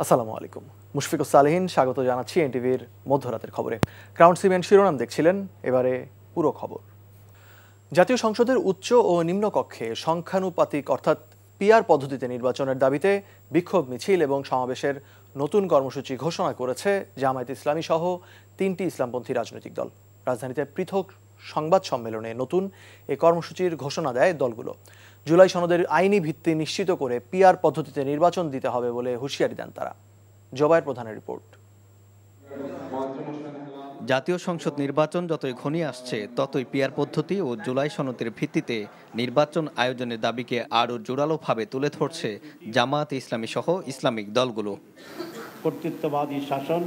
আসসালামু আলাইকুম। মুশফিকুস সালেহীন স্বাগত জানাচ্ছি এনটিভির মধ্যরাতের খবরে। ক্রাউন সিমেন্ট শিরোনাম দেখছিলেন, এবারে পুরো খবর। জাতীয় সংসদের উচ্চ ও নিম্ন কক্ষে সংখ্যানুপাতিক অর্থাৎ পিআর পদ্ধতিতে নির্বাচনের দাবিতে বিক্ষোভ মিছিল এবং সমাবেশের নতুন কর্মসূচি ঘোষণা করেছে জামায়াত ইসলামী সহ 3টি ইসলামপন্থী রাজনৈতিক দল। রাজধানীতে পৃথক সংবাদ সম্মেলনে নতুন এই কর্মসূচির ঘোষণা দেয় দলগুলো। জুলাই সনদের আইনি ভিত্তি নিশ্চিত করে পিআর পদ্ধতিতে নির্বাচন দিতে হবে বলে হুঁশিয়ারি দেন তারা। জবায়ের প্রধানের রিপোর্ট। জাতীয় সংসদ নির্বাচন যতই ঘনিয়ে আসছে ততই পিআর পদ্ধতি ও জুলাই সনদের ভিত্তিতে নির্বাচন আয়োজনের দাবিকে আরও জোরালোভাবে তুলে ধরছে জামায়াত ইসলামী সহ ইসলামিক দলগুলো। কর্তৃত্ববাদী শাসন।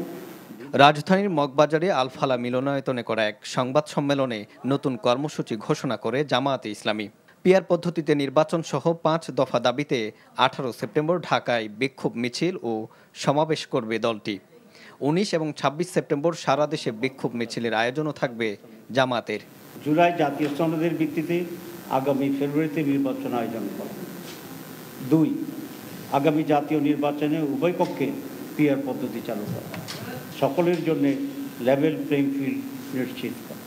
রাজধানীর মগবাজারে আলফালা মিলনায়তনে করা এক সংবাদ সম্মেলনে নতুন কর্মসূচি ঘোষণা করে জামায়াতে ইসলামী। পিআর পদ্ধতিতে নির্বাচন সহ 5 দফা দাবিতে 18 সেপ্টেম্বর ঢাকায় বিক্ষোভ মিছিল ও সমাবেশ করবে দলটি। 19 এবং 26 সেপ্টেম্বর সারা দেশে বিক্ষোভ মিছিলের আয়োজনও থাকবে জামাতের। জুলাই জাতীয় সনদের ভিত্তিতে আগামী ফেব্রুয়ারিতে নির্বাচন আয়োজন করা। 2, আগামী জাতীয় নির্বাচনে উভয় পক্ষে পিআর পদ্ধতি চালু করা, সকলের জন্য লেভেল প্লেইং ফিল্ড নিশ্চিত করা।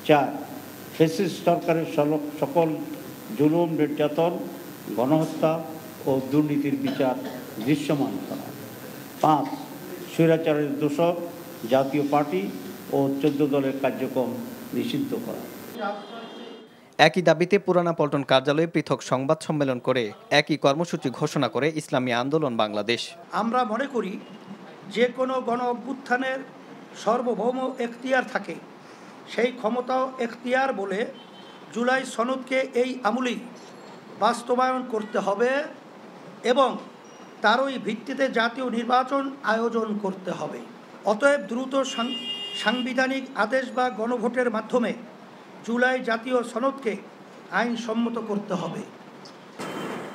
4, ফ্যাসিস্ট সরকারের সকল জুলুম, নির্যাতন, গণহত্যা ও দুর্নীতির বিচার দৃশ্যমান করা। 5, স্বৈরাচারের দোষক জাতীয় পার্টি ও 14 দলের কার্যক্রম নিষিদ্ধ করা। একই দাবিতে পুরানা পল্টন কার্যালয়ে পৃথক সংবাদ সম্মেলন করে একই কর্মসূচি ঘোষণা করে ইসলামী আন্দোলন বাংলাদেশ। আমরা মনে করি যে কোনো গণ অভ্যুত্থানের সার্বভৌম এখতিয়ার থাকে, সেই ক্ষমতাও এখতিয়ার বলে জুলাই সনদকে এই আমূলেই বাস্তবায়ন করতে হবে এবং তারই ভিত্তিতে জাতীয় নির্বাচন আয়োজন করতে হবে। অতএব দ্রুত সাংবিধানিক আদেশ বা গণভোটের মাধ্যমে জুলাই জাতীয় সনদকে আইনসম্মত করতে হবে।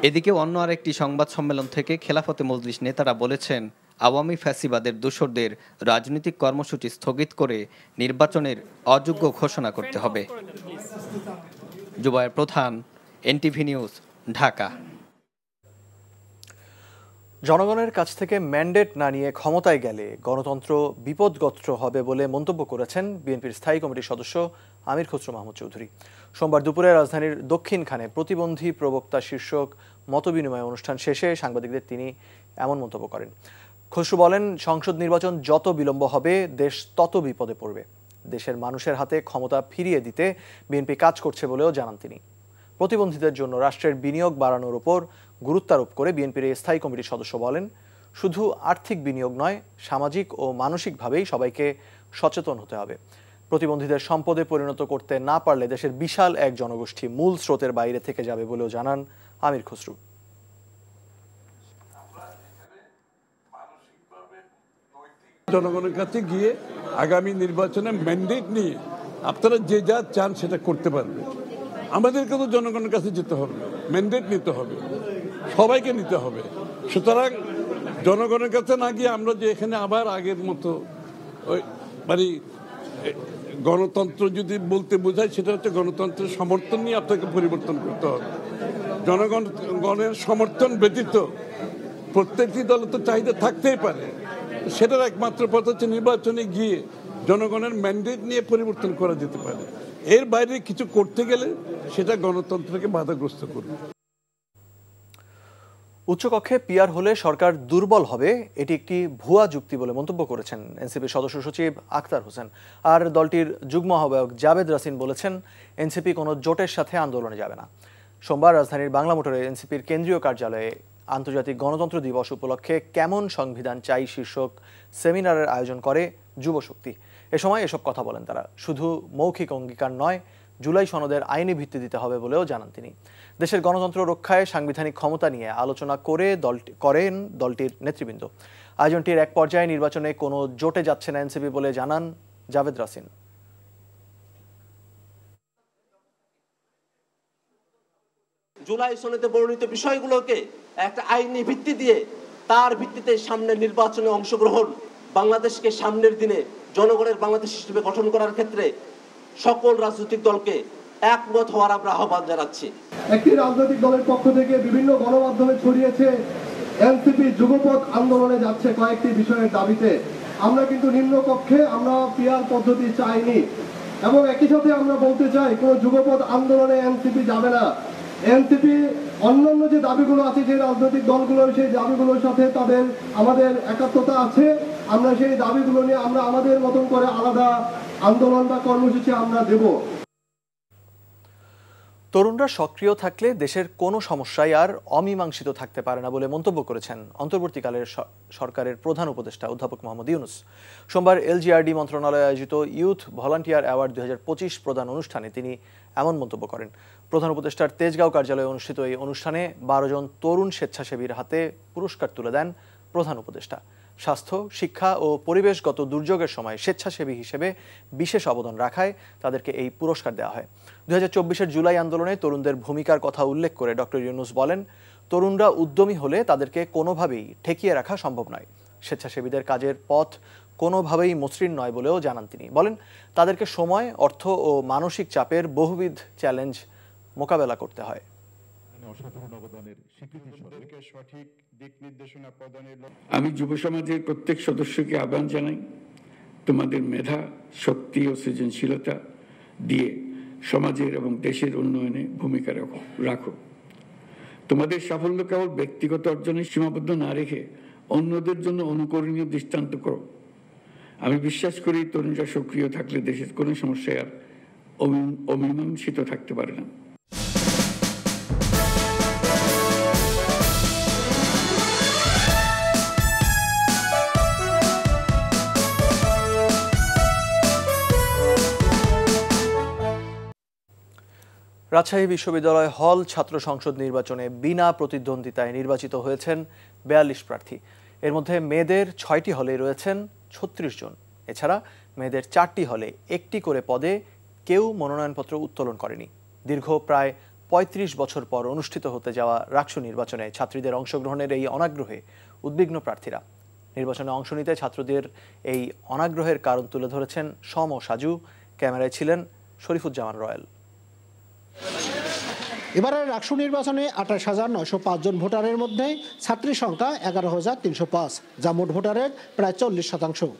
এদিকে অন্য আরেকটি সংবাদ সম্মেলন থেকে খেলাফতে মজলিস নেতারা বলেছেন, আওয়ামী ফ্যাসিবাদের দোসরদের রাজনৈতিক কর্মসূচি স্থগিত করে নির্বাচনের অযোগ্য ঘোষণা করতে হবে। জুবায়ের প্রধান, এনটিভি নিউজ, ঢাকা। জনগণের কাছ থেকে ম্যান্ডেট না নিয়ে ক্ষমতায় গেলে গণতন্ত্র বিপদগ্রস্ত হবে বলে মন্তব্য করেছেন বিএনপির স্থায়ী কমিটির সদস্য আমির খসরু মাহমুদ চৌধুরী। সোমবার দুপুরে রাজধানীর দক্ষিণখানে প্রতিবন্ধী প্রবক্তা শীর্ষক মতবিনিময় অনুষ্ঠান শেষে সাংবাদিকদের তিনি এমন মন্তব্য করেন। খসরু বলেন, সংসদ নির্বাচন যত বিলম্ব হবে দেশ তত বিপদে পড়বে। দেশের মানুষের হাতে ক্ষমতা ফিরিয়ে দিতে বিএনপি কাজ করছে বলেও জানান তিনি। প্রতিবন্ধীদের জন্য রাষ্ট্রের বিনিয়োগ বাড়ানোর উপর গুরুত্বারোপ করে বিএনপির এই স্থায়ী কমিটির সদস্য বলেন, শুধু আর্থিক বিনিয়োগ নয়, সামাজিক ও মানসিকভাবেই সবাইকে সচেতন হতে হবে। প্রতিবন্ধীদের সম্পদে পরিণত করতে না পারলে দেশের বিশাল এক জনগোষ্ঠী মূল স্রোতের বাইরে থেকে যাবে বলেও জানান আমির খসরু। জনগণের কাছে গিয়ে আগামী নির্বাচনে ম্যান্ডেট নিয়ে আপনারা যে যা চান সেটা করতে পারবে। আমাদেরকে তো জনগণের কাছে যেতে হবে, ম্যান্ডেট নিতে হবে, সবাইকে নিতে হবে। সুতরাং জনগণের কাছে না গিয়ে আমরা যে এখানে আবার আগের মতো ওই মানে গণতন্ত্র যদি বলতে বোঝায়, সেটা হচ্ছে গণতন্ত্রের সমর্থন নিয়ে আপনাকে পরিবর্তন করতে হবে। জনগণের সমর্থন ব্যতীত প্রত্যেকটি দল তো চাহিদা থাকতেই পারে, সেটার একমাত্র পথ হচ্ছে নির্বাচনে গিয়ে জনগণের ম্যান্ডেট নিয়ে পরিবর্তন করা যেতে পারে। এর বাইরে কিছু করতে গেলে সেটা গণতন্ত্রকে বাধাগ্রস্ত করবে। উচ্চকক্ষে পিআর হলে সরকার দুর্বল হবে, এটি একটি ভুয়া যুক্তি বলে মন্তব্য করেছেন এনসিপির সদস্য সচিব আখতার হোসেন। আর দলটির যুগ্ম আহ্বায়ক জাবেদ রাসিন বলেছেন, এনসিপি কোনো জোটের সাথে আন্দোলনে যাবে না। সোমবার রাজধানীর বাংলা মোটরে এনসিপির কেন্দ্রীয় কার্যালয়ে আন্তর্জাতিক গণতন্ত্র দিবস উপলক্ষে কেমন সংবিধান চাই শীর্ষক সেমিনারের আয়োজন করে যুবশক্তি। এ সময় এসব কথা বলেন তারা। শুধু মৌখিক অঙ্গীকার নয়, জুলাই সনদের আইনি ভিত্তি দিতে হবে বলেও জানান তিনি। দেশের গণতন্ত্র রক্ষায় সাংবিধানিক ক্ষমতা নিয়ে আলোচনা করেন দলটির নেতৃবৃন্দ। আয়োজনটির এক পর্যায়ে নির্বাচনে কোনো জোটে যাচ্ছে না এনসিপি বলে জানান জাবেদ রাসিন। জুলাই সনদে বর্ণিত বিষয়গুলোকে একটা আইনি ভিত্তি দিয়ে তার ভিত্তিতে সামনের নির্বাচনে অংশগ্রহণ, বাংলাদেশকে সামনের দিনে জনগণের বাংলাদেশ হিসেবে গঠন করার ক্ষেত্রে সকল রাজনৈতিক দলকে একমত হওয়ার আমরা আহ্বান জানাচ্ছি। একটি রাজনৈতিক দলের পক্ষ থেকে বিভিন্ন গণমাধ্যমে ছড়িয়েছে এনসিপি যুগপৎ আন্দোলনে যাচ্ছে কয়েকটি বিষয়ের দাবিতে। আমরা কিন্তু নিম্নকক্ষে আমরা পিআর পদ্ধতি চাইনি, এবং একই সাথে আমরা বলতে চাই কোনো যুগপৎ আন্দোলনে এনসিপি যাবে না। এনসিপি অন্যান্য যে দাবিগুলো আছে, যে রাজনৈতিক দলগুলোর সেই দাবিগুলোর সাথে আমাদের একাত্মতা আছে। আমরা সেই দাবিগুলো নিয়ে আমরা আমাদের মতন করে আলাদা আন্দোলন বা কর্মসূচি আমরা দেব। তরুণরা সক্রিয় থাকলে দেশের কোনো সমস্যাই আর অমীমাংসিত থাকতে পারে না বলে মন্তব্য করেছেন অন্তর্বর্তীকালের সরকারের প্রধান উপদেষ্টা অধ্যাপক মোহাম্মদ ইউনুস। সোমবার এলজিআরডি মন্ত্রণালয়ে আয়োজিত ইউথ ভলান্টিয়ার অ্যাওয়ার্ড 2025 প্রদান অনুষ্ঠানে তিনি এমন মন্তব্য করেন। প্রধান উপদেষ্টার তেজগাঁও কার্যালয়ে অনুষ্ঠিত এই অনুষ্ঠানে 12 জন তরুণ স্বেচ্ছাসেবীর হাতে পুরস্কার তুলে দেন প্রধান উপদেষ্টা। স্বাস্থ্য, শিক্ষা ও পরিবেশগত দুর্যোগের সময় স্বেচ্ছাসেবী হিসেবে বিশেষ অবদান রাখায় তাদেরকে এই পুরস্কার দেওয়া হয়। 2024-এর জুলাই আন্দোলনে তরুণদের ভূমিকার কথা উল্লেখ করে ডক্টর ইউনুস বলেন, তরুণরা উদ্যমী হলে তাদেরকে কোনোভাবেই ঠেকিয়ে রাখা সম্ভব নয়। স্বেচ্ছাসেবীদের কাজের পথ কোনোভাবেই মসৃণ নয় বলেও জানান তিনি। বলেন, তাদেরকে সময়, অর্থ ও মানসিক চাপের বহুবিধ চ্যালেঞ্জ মোকাবেলা করতে হয়। আমি যুব সমাজের প্রত্যেক সদস্যকে আহ্বান জানাই, তোমাদের মেধা, শক্তি ও সৃজনশীলতা দিয়ে সমাজের এবং দেশের উন্নয়নে ভূমিকা রাখো। তোমাদের সাফল্য কেবল ব্যক্তিগত অর্জনে সীমাবদ্ধ না রেখে অন্যদের জন্য অনুকরণীয় দৃষ্টান্ত করো। আমি বিশ্বাস করি, তরুণরা সক্রিয় থাকলে দেশের কোনো সমস্যায় আর অমীমাংসিত থাকতে পারে না। রাজশাহী বিশ্ববিদ্যালয় হল ছাত্র সংসদ নির্বাচনে বিনা প্রতিদ্বন্দ্বিতায় নির্বাচিত হয়েছেন 42 প্রার্থী। এর মধ্যে মেয়েদের 6টি হলে রয়েছেন 36 জন। এছাড়া মেয়েদের 4টি হলে একটি করে পদে কেউ মনোনয়নপত্র উত্তোলন করেনি। দীর্ঘ প্রায় 35 বছর পর অনুষ্ঠিত হতে যাওয়া রাকসু নির্বাচনে ছাত্রীদের অংশগ্রহণের এই অনাগ্রহে উদ্বিগ্ন প্রার্থীরা। নির্বাচনে অংশ নিতে ছাত্রদের এই অনাগ্রহের কারণ তুলে ধরেছেন সম ও সাজু। ক্যামেরায় ছিলেন শরীফুজ্জামান রয়েল। এবারের রাকসু নির্বাচনে 28,905 জন ভোটারের মধ্যে ছাত্রী সংখ্যা 11,305, যা মোট ভোটারের প্রায় 40%।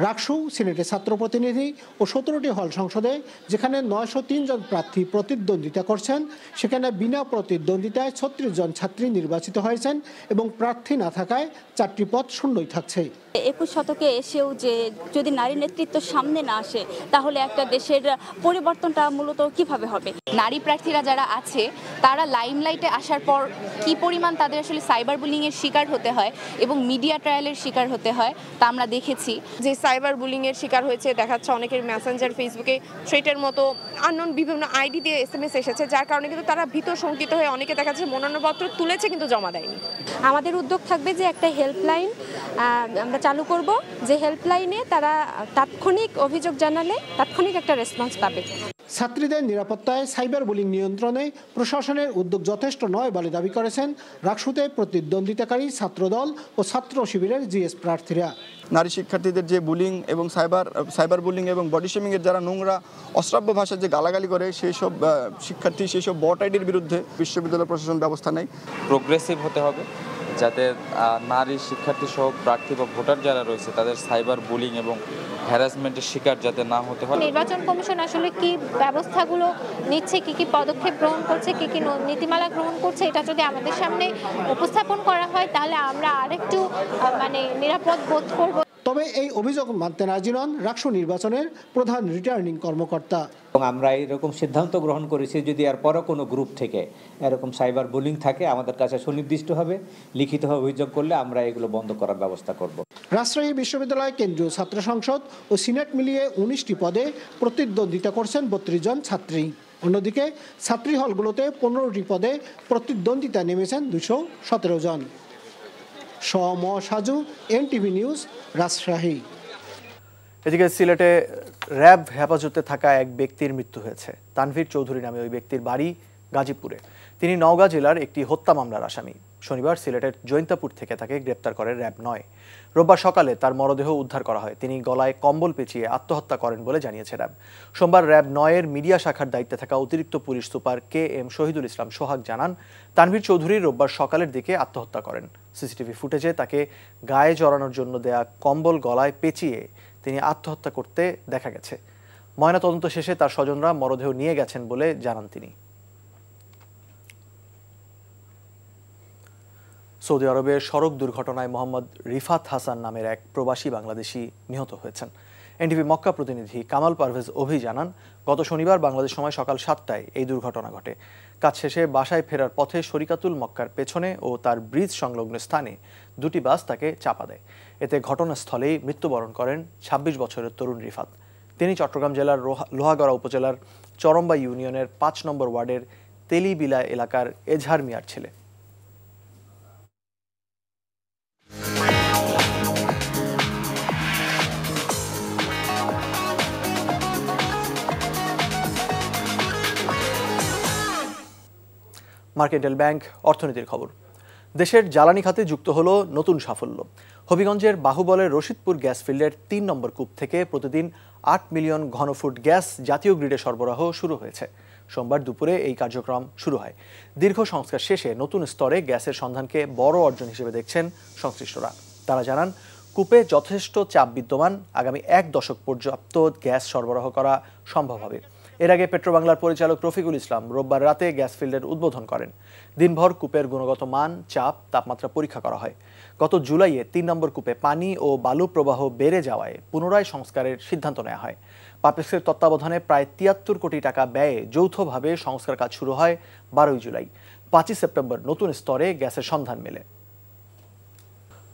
রাকসু সিনেটে ছাত্র প্রতিনিধি ও 17টি হল সংসদে যেখানে 903 জন প্রার্থী প্রতিদ্বন্দ্বিতা করছেন, সেখানে বিনা প্রতিদ্বন্দ্বিতায় 36 জন ছাত্রী নির্বাচিত হয়েছেন এবং প্রার্থী না থাকায় 4টি পদ শূন্যই থাকছে। 21 শতকে এসেও যে যদি নারী নেতৃত্ব সামনে না আসে, তাহলে একটা দেশের পরিবর্তনটা মূলত কিভাবে হবে? নারী প্রার্থীরা যারা আছে তারা লাইমলাইটে আসার পর কি পরিমাণ তাদের আসলে সাইবার বুলিং এর শিকার হতে হয় এবং মিডিয়া ট্রায়ালের শিকার হতে হয় তা আমরা দেখেছি। যে সাইবার বুলিং এর শিকার হয়েছে, দেখাচ্ছে অনেকের মেসেঞ্জার, ফেসবুকে থ্রেটের মতো আননোন বিভিন্ন আইডি দিয়ে SMS এসেছে, যার কারণে কিন্তু তারা ভীত শঙ্কিত হয়ে অনেকে দেখাচ্ছে মনোনয়নপত্র তুলেছে কিন্তু জমা দেয়নি। আমাদের উদ্যোগ থাকবে যে একটা হেল্পলাইন আমরা চালু করব, যে হেল্পলাইনে তারা তাৎক্ষণিক অভিযোগ জানালে তাৎক্ষণিক একটা রেসপন্স পাবে। ছাত্রীদের নিরাপত্তায় সাইবার বুলিং নিয়ন্ত্রণে প্রশাসনের উদ্যোগ যথেষ্ট নয় বলে দাবি করেছেন রাকসুতে প্রতিদ্বন্দ্বিতাকারী ছাত্রদল ও ছাত্র শিবিরের জিএস প্রার্থীরা। নারী শিক্ষার্থীদের যে বুলিং এবং সাইবার বুলিং এবং বডি শেমিংয়ের যারা নোংরা অশ্রাব্য ভাষায় যে গালাগালি করে, সেই সব শিক্ষার্থী, সেই সব বট আইডির বিরুদ্ধে বিশ্ববিদ্যালয় প্রশাসন ব্যবস্থা নেয়। প্রোগ্রেসিভ হতে হবে, যাতে নারী শিক্ষার্থী সহ প্রার্থী বা ভোটার যারা রয়েছে তাদের সাইবার বুলিং এবং হ্যারাসমেন্টের শিকার যাতে না হতে হয়। নির্বাচন কমিশন আসলে কি ব্যবস্থাগুলো নিচ্ছে, কি পদক্ষেপ গ্রহণ করছে, কি নীতিমালা গ্রহণ করছে, এটা যদি আমাদের সামনে উপস্থাপন করা হয় তাহলে আমরা আরেকটু নিরাপদ বোধ করব। তবে এই অভিযোগ মানতে রাজি নন রাকসু নির্বাচনের প্রধান রিটার্নিং কর্মকর্তা। আমরা এরকম সিদ্ধান্ত গ্রহণ করেছি, যদি এরপরও কোনো গ্রুপ থেকে এরকম সাইবার বুলিং থাকে আমাদের কাছে সুনির্দিষ্টভাবে লিখিতভাবে অভিযোগ করলে আমরা এগুলো বন্ধ করার ব্যবস্থা করব। রাজশাহী বিশ্ববিদ্যালয় কেন্দ্রীয় ছাত্র সংসদ ও সিনেট মিলিয়ে 19টি পদে প্রতিদ্বন্দ্বিতা করছেন 32 জন ছাত্রী। অন্যদিকে ছাত্রী হলগুলোতে 15টি পদে প্রতিদ্বন্দ্বিতা নেমেছেন 217 জন। সম সাজু, এনটিভি নিউজ, রাজশাহী। এদিকে সিলেটে র্যাব হেফাজতে থাকা এক ব্যক্তির মৃত্যু হয়েছে। তানভীর চৌধুরী নামে ওই ব্যক্তির বাড়ি গাজীপুরে। তিনি নওগাঁ জেলার একটি হত্যা মামলার আসামি। শনিবার সিলেটের জৈন্তাপুর থেকে তাকে গ্রেপ্তার করে র্যাব 9। রোববার সকালে তার মরদেহ উদ্ধার করা হয়। তিনি গলায় কম্বল পেঁচিয়ে আত্মহত্যা করেন বলে জানিয়েছে র্যাব। সোমবার র্যাব 9-এর মিডিয়া শাখার দায়িত্বে থাকা অতিরিক্ত police super KM Shahidul Islam সোহাগ জানান, তানভীর চৌধুরী রোববার সকালের দিকে আত্মহত্যা করেন। সিসিটিভি ফুটেজে তাকে গায়ে জড়ানোর জন্য দেয়া কম্বল গলায় পেঁচিয়ে তিনি আত্মহত্যা করতে দেখা গেছে। ময়নাতদন্ত শেষে তার স্বজনরা মরদেহ নিয়ে গেছেন বলে জানান তিনি। সৌদি আরবের সড়ক দুর্ঘটনায় মোহাম্মদ রিফাত হাসান নামের এক প্রবাসী বাংলাদেশি নিহত হয়েছেন। এনটিভি মক্কা প্রতিনিধি কামাল পারভেজ অভি জানান, গত শনিবার বাংলাদেশ সময় সকাল 7টায় এই দুর্ঘটনা ঘটে। কাজ শেষে বাসায় ফেরার পথে শরিকাতুল মক্কার পেছনে ও তার ব্রিজ সংলগ্ন স্থানে দুটি বাস তাকে চাপা দেয়। এতে ঘটনাস্থলেই মৃত্যুবরণ করেন 26 বছরের তরুণ রিফাত। তিনি চট্টগ্রাম জেলার লোহাগড়া উপজেলার চরম্বা ইউনিয়নের 5 নম্বর ওয়ার্ডের তেলিবিলা এলাকার এজহার মিয়ার ছেলে। মার্কেন্টাইল ব্যাংক অর্থনীতির খবর। দেশের জ্বালানি খাতে যুক্ত হলো নতুন সাফল্য। হবিগঞ্জের বাহুবলের রশিদপুর গ্যাস ফিল্ডের 3 নম্বর কূপ থেকে প্রতিদিন 8 মিলিয়ন ঘনফুট গ্যাস জাতীয় গ্রিডে সরবরাহ শুরু হয়েছে। সোমবার দুপুরে এই কার্যক্রম শুরু হয়। দীর্ঘ সংস্কার শেষে নতুন স্তরে গ্যাসের সন্ধানকে বড় অর্জন হিসেবে দেখছেন সংশ্লিষ্টরা। তারা জানান, কূপে যথেষ্ট চাপ বিদ্যমান, আগামী 1 দশক পর্যাপ্ত গ্যাস সরবরাহ করা সম্ভব হবে। এর আগে পেট্রোবাংলার পরিচালক রফিকুল ইসলাম রোববার রাতে গ্যাস ফিল্ডের উদ্বোধন করেন। দিনভর কূপের গুণগত মান, চাপ, তাপমাত্রা পরীক্ষা করা হয়। গত জুলাইয়ে 3 নম্বর কূপে পানি ও বালু প্রবাহ বেড়ে যাওয়ায় পুনরায় সংস্কারের সিদ্ধান্ত নেওয়া হয়। পাপেক্সের তত্ত্বাবধানে প্রায় 73 কোটি টাকা ব্যয়ে যৌথভাবে সংস্কার কাজ শুরু হয় 12 জুলাই। 5 সেপ্টেম্বর নতুন স্তরে গ্যাসের সন্ধান মেলে।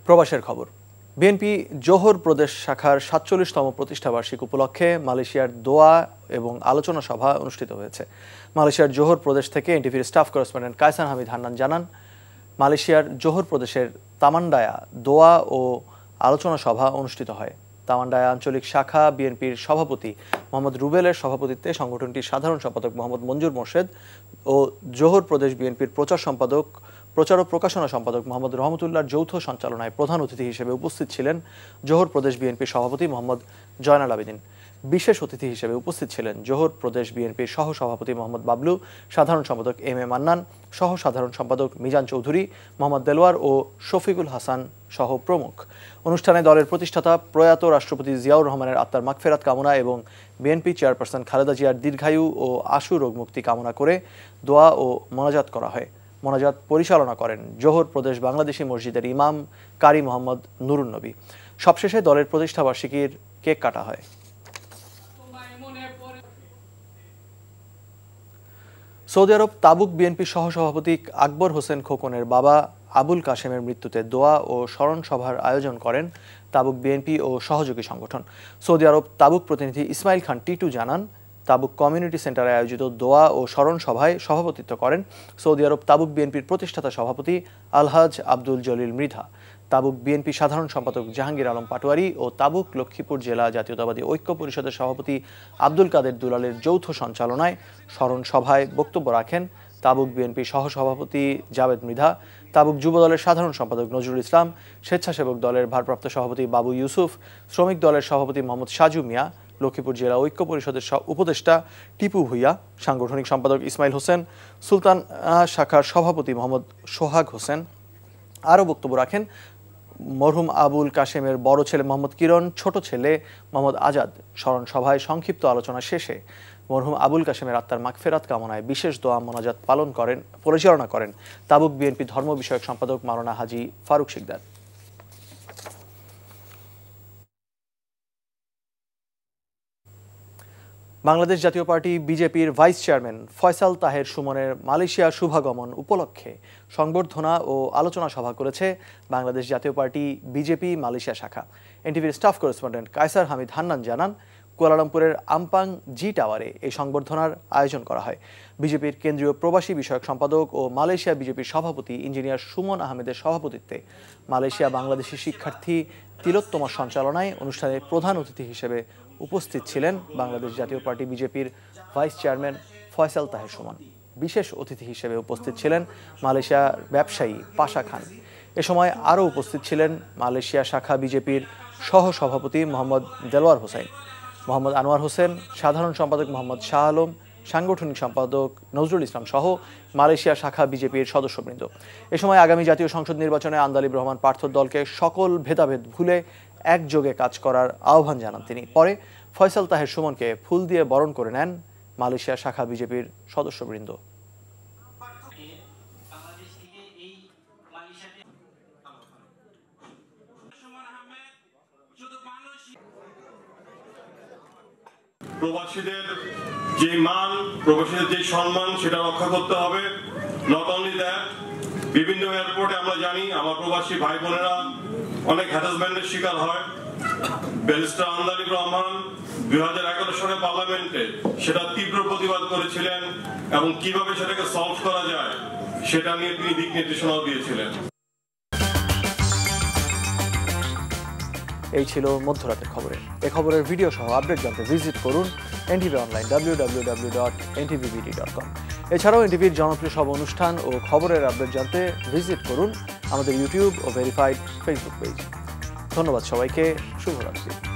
প্রবাসের খবর। বিএনপি জোহর প্রদেশ শাখার 47তম প্রতিষ্ঠাবার্ষিকী উপলক্ষে মালয়েশিয়ার দোয়া এবং আলোচনা সভা অনুষ্ঠিত হয়েছে। মালয়েশিয়ার জোহর প্রদেশ থেকে এনটিভির স্টাফ করেসপন্ডেন্ট কায়সার হামিদ হান্নান জানান, মালয়েশিয়ার জোহর প্রদেশের তামান্ডায়া দোয়া ও আলোচনা সভা অনুষ্ঠিত হয়। তামান্ডায়া আঞ্চলিক শাখা বিএনপির সভাপতি মোহাম্মদ রুবেলের সভাপতিত্বে সংগঠনটির সাধারণ সম্পাদক মোহাম্মদ মঞ্জুর মোর্শেদ ও জোহর প্রদেশ বিএনপির প্রচার ও প্রকাশনা সম্পাদক মোহাম্মদ রহমতুল্লাহর যৌথ সঞ্চালনায় প্রধান অতিথি হিসেবে উপস্থিত ছিলেন জোহর প্রদেশ বিএনপির সভাপতি মোহাম্মদ জয়নাল আবেদিন। বিশেষ অতিথি হিসেবে উপস্থিত ছিলেন জোহর প্রদেশ বিএনপির সহ সভাপতি মোহাম্মদ বাবলু, সাধারণ সম্পাদক এম এ মান্নান, সহ সাধারণ সম্পাদক মিজান চৌধুরী, মোহাম্মদ দেলোয়ার ও শফিকুল হাসান সহ প্রমুখ। অনুষ্ঠানে দলের প্রতিষ্ঠাতা প্রয়াত রাষ্ট্রপতি জিয়াউর রহমানের আত্মার মাগফিরাত কামনা এবং বিএনপি চেয়ারপারসন খালেদা জিয়ার দীর্ঘায়ু ও আশু রোগ মুক্তি কামনা করে দোয়া ও মোনাজাত করা হয়। মোনাজাত পরিচালনা করেন জোহর প্রদেশ বাংলাদেশি মসজিদের ইমাম কারি মোহাম্মদ নুরুন নবী। সবশেষে দলের প্রতিষ্ঠাবার্ষিকীর কেক কাটা হয়। সৌদি আরব তাবুক বিএনপি সহসভাপতি আকবর হোসেন খোকনের বাবা আবুল কাশেমের মৃত্যুতে দোয়া ও স্মরণ সভার আয়োজন করেন তাবুক বিএনপি ও সহযোগী সংগঠন। সৌদি আরব তাবুক প্রতিনিধি ইসমাইল খান টিটু জানান, তাবুক কমিউনিটি সেন্টারে আয়োজিত দোয়া ও স্মরণ সভায় সভাপতিত্ব করেন সৌদি আরব তাবুক বিএনপির প্রতিষ্ঠাতা সভাপতি আলহাজ আব্দুল জলিল মৃধা, তাবুক বিএনপি সাধারণ সম্পাদক জাহাঙ্গীর আলম পাটোয়ারি ও তাবুক লক্ষ্মীপুর জেলা জাতীয়তাবাদী ঐক্য পরিষদের সভাপতি আব্দুল কাদের দুলালের যৌথ সঞ্চালনায় স্মরণ সভায় বক্তব্য রাখেন তাবুক বিএনপি সহসভাপতি জাবেদ মৃধা, তাবুক যুবদলের সাধারণ সম্পাদক নজরুল ইসলাম, স্বেচ্ছাসেবক দলের ভারপ্রাপ্ত সভাপতি বাবু ইউসুফ, শ্রমিক দলের সভাপতি মোহাম্মদ সাজু মিয়া, লক্ষ্মীপুর জেলা ঐক্য পরিষদের উপদেষ্টা টিপু ভুইয়া, সাংগঠনিক সম্পাদক ইসমাইল হোসেন, সুলতান শাখার সভাপতি মোহাম্মদ সোহাগ হোসেন। আরও বক্তব্য রাখেন মরহুম আবুল কাশেমের বড় ছেলে মোহাম্মদ কিরণ, ছোট ছেলে মোহাম্মদ আজাদ। স্মরণ সভায় সংক্ষিপ্ত আলোচনা শেষে মরহুম আবুল কাশেমের আত্মার মাগফিরাত কামনায় বিশেষ দোয়া মোনাজাত পরিচালনা করেন তাবুক বিএনপি ধর্ম বিষয়ক সম্পাদক মাওলানা হাজি ফারুক শিকদার। বাংলাদেশ জাতীয় পার্টি বিজেপির ভাইস চেয়ারম্যান ফয়সাল তাহের সুমনের মালয়েশিয়া শুভাগমন উপলক্ষে সংবর্ধনা ও আলোচনা সভা করেছে বাংলাদেশ জাতীয় পার্টি বিজেপি মালয়েশিয়া শাখা। এনটিভির স্টাফ করেসপন্ডেন্ট কায়সার হামিদ হান্নান জানান, কুয়ালালামপুরের আমপাং জি টাওয়ারে এই সংবর্ধনার আয়োজন করা হয়। বিজেপির কেন্দ্রীয় প্রবাসী বিষয়ক সম্পাদক ও মালয়েশিয়া বিজেপির সভাপতি ইঞ্জিনিয়ার সুমন আহমেদের সভাপতিত্বে মালয়েশিয়া বাংলাদেশি শিক্ষার্থী তিলোত্তমার সঞ্চালনায় অনুষ্ঠানে প্রধান অতিথি হিসেবে উপস্থিত ছিলেন বাংলাদেশ জাতীয় পার্টি বিজেপির ভাইস চেয়ারম্যান ফয়সাল তাহের সুমন। বিশেষ অতিথি হিসেবে উপস্থিত ছিলেন মালয়েশিয়ার ব্যবসায়ী পাশা খান। এ সময় আরও উপস্থিত ছিলেন মালয়েশিয়া শাখা বিজেপির সহ-সভাপতি মোহাম্মদ দেলোয়ার হোসেন, মোহাম্মদ আনোয়ার হোসেন, সাধারণ সম্পাদক মোহাম্মদ শাহ আলম, সাংগঠনিক সম্পাদক নজরুল ইসলাম সহ মালয়েশিয়া শাখা বিজেপির সদস্যবৃন্দ। এ সময় আগামী জাতীয় সংসদ নির্বাচনে আন্দালিব রহমান পার্থর দলকে সকল ভেদাভেদ ভুলে একযোগে কাজ করার আহ্বান জানান তিনি। পরে ফয়সাল তাহের সুমনকে ফুল দিয়ে বরণ করে নেন মালয়েশিয়া শাখা বিজেপির সদস্যবৃন্দ। প্রবাসীদের যে মান, প্রবাসীদের যে সম্মান, সেটা রক্ষা করতে হবে। নট অনলি দ্যাট, বিভিন্ন এয়ারপোর্টে আমরা জানি আমার প্রবাসী ভাই বোনেরা অনেক হ্যারাসমেন্টের শিকার হয়। ব্যারিস্টার আন্দালিব রহমান 2011 সালে পার্লামেন্টে সেটা তীব্র প্রতিবাদ করেছিলেন এবং কিভাবে সেটাকে সলভ করা যায় সেটা নিয়ে তিনি দিক নির্দেশনাও দিয়েছিলেন। এই ছিল মধ্যরাতের খবরে। এ খবরের ভিডিও সহ আপডেট জানতে ভিজিট করুন এনটিভি অনলাইন www.ntvbd.com। এছাড়াও এনটিভির জনপ্রিয় সব অনুষ্ঠান ও খবরের আপডেট জানতে ভিজিট করুন আমাদের ইউটিউব ও ভেরিফাইড ফেসবুক পেজ। ধন্যবাদ সবাইকে, শুভরাত্রি।